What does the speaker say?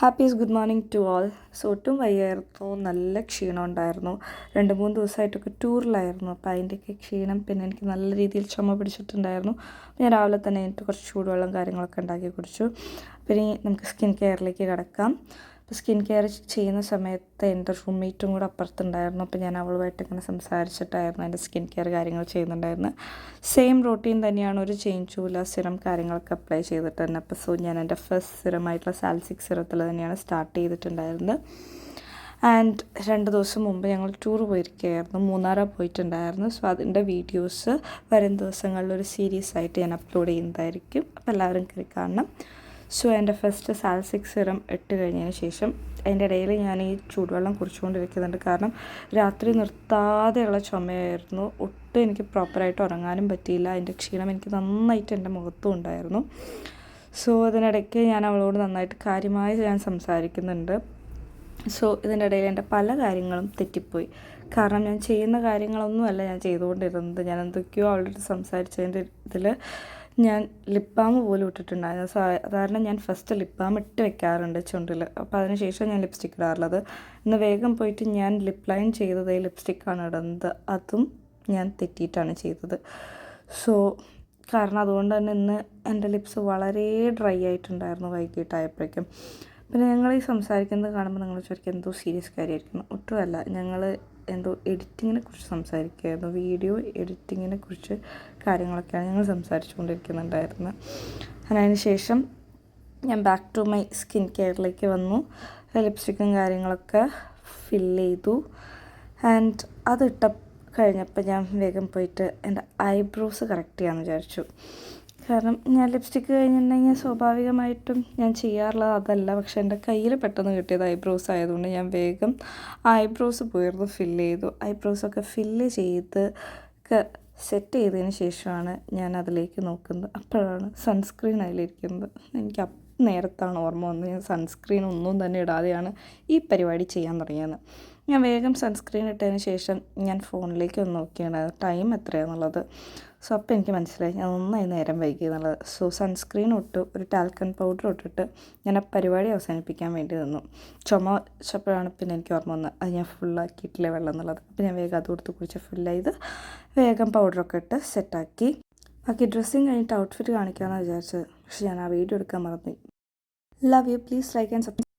ഹാപ്പീസ് good morning to all. So ഒട്ടും വയ്യായിരുന്നു, നല്ല ക്ഷീണം ഉണ്ടായിരുന്നു. 2-3 ദിവസമായിട്ടൊക്കെ ടൂറിലായിരുന്നു. അപ്പോൾ അതിൻ്റെയൊക്കെ ക്ഷീണം, പിന്നെ എനിക്ക് നല്ല രീതിയിൽ ചുമ പിടിച്ചിട്ടുണ്ടായിരുന്നു. ഞാൻ രാവിലെ തന്നെ എനിക്ക് കുറച്ച് ചൂടുവെള്ളം കാര്യങ്ങളൊക്കെ ഉണ്ടാക്കി കുടിച്ചു. പിന്നെ നമുക്ക് സ്കിൻ കെയറിലേക്ക് കിടക്കാം. അപ്പോൾ സ്കിൻ കെയർ ചെയ്യുന്ന സമയത്ത് എൻ്റെ റൂംമേറ്റും കൂടെ അപ്പുറത്തുണ്ടായിരുന്നു. അപ്പോൾ ഞാൻ അവളുമായിട്ട് ഇങ്ങനെ സംസാരിച്ചിട്ടായിരുന്നു എൻ്റെ സ്കിൻ കെയർ കാര്യങ്ങൾ ചെയ്യുന്നുണ്ടായിരുന്നത്. സെയിം റൂട്ടീൻ തന്നെയാണ്, ഒരു ചേഞ്ചുമില്ല. സിറം കാര്യങ്ങളൊക്കെ അപ്ലൈ ചെയ്തിട്ട് തന്നെ. അപ്പോൾ സോ ഞാൻ എൻ്റെ ഫസ്റ്റ് സിറമായിട്ടുള്ള സാൽസിക് സിറത്തിൽ തന്നെയാണ് സ്റ്റാർട്ട് ചെയ്തിട്ടുണ്ടായിരുന്നത്. ആൻഡ് 2 ദിവസം മുമ്പ് ഞങ്ങൾ ടൂർ പോയിരിക്കുകയായിരുന്നു, മൂന്നാറ പോയിട്ടുണ്ടായിരുന്നു. സോ അതിൻ്റെ വീഡിയോസ് വരും ദിവസങ്ങളിൽ ഒരു സീരീസ് ആയിട്ട് ഞാൻ അപ്ലോഡ് ചെയ്യുന്നതായിരിക്കും. അപ്പോൾ എല്ലാവരും കയറി കാണണം. സോ എൻ്റെ ഫസ്റ്റ് സാൽസിക് സിറം ഇട്ട് കഴിഞ്ഞതിന് ശേഷം അതിൻ്റെ ഇടയിൽ ഞാൻ ഈ ചൂടുവെള്ളം കുടിച്ചുകൊണ്ടിരിക്കുന്നുണ്ട്. കാരണം രാത്രി നിർത്താതെയുള്ള ചുമയായിരുന്നു. ഒട്ടും എനിക്ക് പ്രോപ്പറായിട്ട് ഉറങ്ങാനും പറ്റിയില്ല. അതിൻ്റെ ക്ഷീണം എനിക്ക് നന്നായിട്ട് എൻ്റെ മുഖത്തും ഉണ്ടായിരുന്നു. സോ അതിനിടയ്ക്ക് ഞാൻ അവളോട് നന്നായിട്ട് കാര്യമായി ഞാൻ സംസാരിക്കുന്നുണ്ട്. സോ ഇതിൻ്റെ ഇടയിൽ എൻ്റെ പല കാര്യങ്ങളും തെറ്റിപ്പോയി. കാരണം ഞാൻ ചെയ്യുന്ന കാര്യങ്ങളൊന്നുമല്ല ഞാൻ ചെയ്തുകൊണ്ടിരുന്നത്. ഞാൻ എന്തൊക്കെയോ അവളോട് സംസാരിച്ചതിൻ്റെ ഇതിൽ ഞാൻ ലിപ് ബാം പോലും ഇട്ടിട്ടുണ്ടായിരുന്നു. സാധാരണ ഞാൻ ഫസ്റ്റ് ലിപ് ബാം ഇട്ട് വെക്കാറുണ്ട് ചുണ്ടിൽ. അപ്പോൾ അതിനുശേഷം ഞാൻ ലിപ്സ്റ്റിക്ക് ഇടാറുള്ളത്. ഇന്ന് വേഗം പോയിട്ട് ഞാൻ ലിപ് ലൈൻ ചെയ്തത് ലിപ്സ്റ്റിക്കാണ് ഇടുന്നത്. അതും ഞാൻ തെറ്റിയിട്ടാണ് ചെയ്തത്. സോ കാരണം അതുകൊണ്ട് തന്നെ ഇന്ന് എൻ്റെ ലിപ്സ് വളരെ ഡ്രൈ ആയിട്ടുണ്ടായിരുന്നു വൈകിട്ടായപ്പോഴേക്കും. പിന്നെ ഞങ്ങൾ ഈ സംസാരിക്കുന്നത് കാണുമ്പോൾ നിങ്ങൾ ശരിക്കും എന്തോ സീരിയസ് കാര്യമായിരിക്കുന്നു. ഒട്ടുമല്ല, ഞങ്ങൾ എന്തോ എഡിറ്റിങ്ങിനെ കുറിച്ച് സംസാരിക്കുകയായിരുന്നു. വീഡിയോ എഡിറ്റിങ്ങിനെ കുറിച്ച് കാര്യങ്ങളൊക്കെയാണ് ഞങ്ങൾ സംസാരിച്ചു കൊണ്ടിരിക്കുന്നുണ്ടായിരുന്നത്. അതിന് ശേഷം ഞാൻ ബാക്ക് ടു മൈ സ്കിൻ കെയറിലേക്ക് വന്നു. ലിപ്സ്റ്റിക്കും കാര്യങ്ങളൊക്കെ ഫില്ല് ചെയ്തു. ആൻഡ് അതിട്ട കഴിഞ്ഞപ്പോൾ ഞാൻ വേഗം പോയിട്ട് എൻ്റെ ഐബ്രോസ് കറക്റ്റ് ചെയ്യാമെന്ന് വിചാരിച്ചു. കാരണം ഞാൻ ലിപ്സ്റ്റിക്ക് കഴിഞ്ഞിട്ടുണ്ടെങ്കിൽ സ്വാഭാവികമായിട്ടും ഞാൻ ചെയ്യാറുള്ളത് അതല്ല. പക്ഷേ എൻ്റെ കയ്യിൽ പെട്ടെന്ന് കിട്ടിയത് ഐബ്രോസ് ആയതുകൊണ്ട് ഞാൻ വേഗം ഐബ്രോസ് പോയിരുന്നു ഫില്ല് ചെയ്തു. ഐബ്രോസൊക്കെ ഫില്ല് ചെയ്ത് സെറ്റ് ചെയ്തതിന് ശേഷമാണ് ഞാൻ അതിലേക്ക് നോക്കുന്നത്. അപ്പോഴാണ് സൺസ്ക്രീൻ അതിലിരിക്കുന്നത്. എനിക്ക് നേരത്താണ് ഓർമ്മ വന്നത് ഞാൻ സൺസ്ക്രീൻ ഒന്നും തന്നെ ഇടാതെയാണ് ഈ പരിപാടി ചെയ്യാൻ തുടങ്ങിയത്. ഞാൻ വേഗം സൺസ്ക്രീൻ ഇട്ടതിന് ശേഷം ഞാൻ ഫോണിലേക്ക് ഒന്ന് നോക്കിയാണ് ടൈം എത്രയാണെന്നുള്ളത്. സോ അപ്പോൾ എനിക്ക് മനസ്സിലായി ഞാൻ നന്നായി നേരം വൈകി എന്നുള്ളത്. സോ സൺസ്ക്രീൻ ഇട്ട് ഒരു ടാൽക്കൺ പൗഡർ ഇട്ടിട്ട് ഞാൻ ആ പരിപാടി അവസാനിപ്പിക്കാൻ വേണ്ടി നിന്നു. ചുമ ചപ്പോഴാണ് പിന്നെ എനിക്ക് ഓർമ്മ വന്നത് അത് ഞാൻ ഫുള്ളാക്കിയിട്ടില്ല വെള്ളം എന്നുള്ളത്. അപ്പോൾ ഞാൻ വേഗം അത് കൊടുത്ത് കുടിച്ച് ഫില്ല് ചെയ്ത് വേഗം പൗഡറൊക്കെ ഇട്ട് സെറ്റാക്കി. ബാക്കി ഡ്രസ്സിങ് കഴിഞ്ഞിട്ട് ഔട്ട്ഫിറ്റ് കാണിക്കാമെന്നാണ് വിചാരിച്ചത്. പക്ഷേ ഞാൻ ആ വീഡിയോ എടുക്കാൻ മറന്നു. Love you. Please like and subscribe.